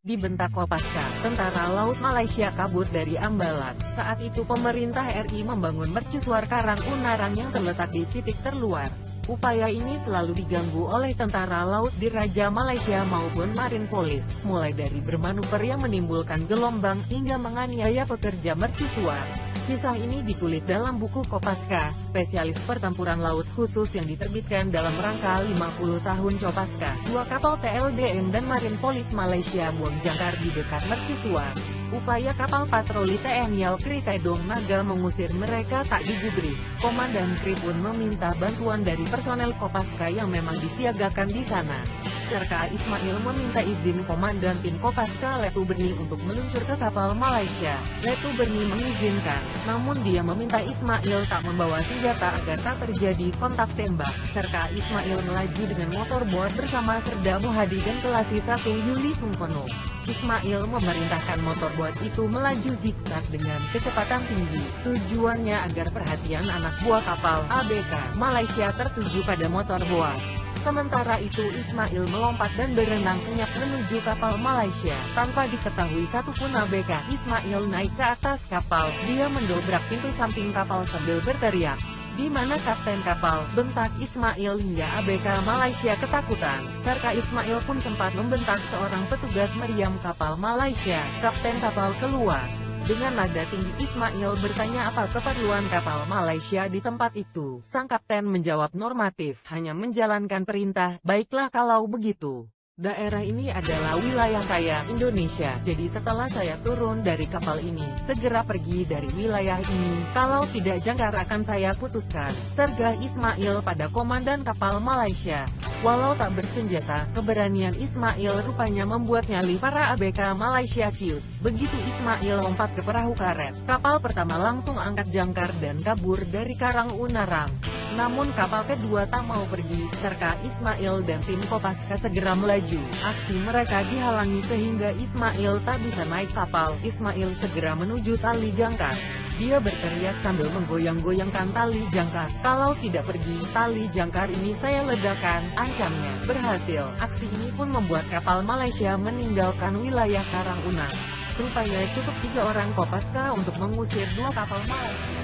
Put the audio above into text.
Dibentak Kopaska, tentara laut Malaysia kabur dari Ambalat. Saat itu pemerintah RI membangun mercusuar Karang Unarang yang terletak di titik terluar. Upaya ini selalu diganggu oleh tentara laut Diraja Malaysia maupun Marine Police, mulai dari bermanuver yang menimbulkan gelombang hingga menganiaya pekerja mercusuar. Kisah ini ditulis dalam buku Kopaska, spesialis pertempuran laut khusus yang diterbitkan dalam rangka 50 tahun Kopaska. Dua kapal TLDM dan Marine Police Malaysia buang jangkar di dekat mercusuar. Upaya kapal patroli TNI Kri Kedong Naga mengusir mereka tak digubris. Komandan Kri pun meminta bantuan dari personel Kopaska yang memang disiagakan di sana. Serka Ismail meminta izin Komandan Tim Kopaska Letu Berni untuk meluncur ke kapal Malaysia. Letu Berni mengizinkan, namun dia meminta Ismail tak membawa senjata agar tak terjadi kontak tembak. Serka Ismail melaju dengan motorboat bersama Serda Muhadi dan Kelasi 1 Yuli Sungkono. Ismail memerintahkan motorboat itu melaju zigzag dengan kecepatan tinggi. Tujuannya agar perhatian anak buah kapal ABK Malaysia tertuju pada motorboat. Sementara itu Ismail melompat dan berenang senyap menuju kapal Malaysia. Tanpa diketahui satupun ABK, Ismail naik ke atas kapal. Dia mendobrak pintu samping kapal sambil berteriak, "Di mana kapten kapal?" bentak Ismail hingga ABK Malaysia ketakutan. Serka Ismail pun sempat membentak seorang petugas meriam kapal Malaysia. "Kapten kapal keluar!" Dengan nada tinggi Ismail bertanya apa keperluan kapal Malaysia di tempat itu. Sang kapten menjawab normatif, hanya menjalankan perintah. "Baiklah kalau begitu. Daerah ini adalah wilayah saya, Indonesia. Jadi setelah saya turun dari kapal ini, segera pergi dari wilayah ini. Kalau tidak jangkar akan saya putuskan." Sergah Ismail pada komandan kapal Malaysia. Walau tak bersenjata, keberanian Ismail rupanya membuat nyali para ABK Malaysia ciut. Begitu Ismail lompat ke perahu karet, kapal pertama langsung angkat jangkar dan kabur dari Karang Unarang. Namun kapal kedua tak mau pergi. Serka Ismail dan tim Kopaska segera melaju. Aksi mereka dihalangi sehingga Ismail tak bisa naik kapal. Ismail segera menuju tali jangkar. Dia berteriak sambil menggoyang-goyangkan tali jangkar. "Kalau tidak pergi, tali jangkar ini saya ledakan," ancamnya. Berhasil. Aksi ini pun membuat kapal Malaysia meninggalkan wilayah Karang Unarang. Rupanya cukup 3 orang Kopaska untuk mengusir 2 kapal Malaysia.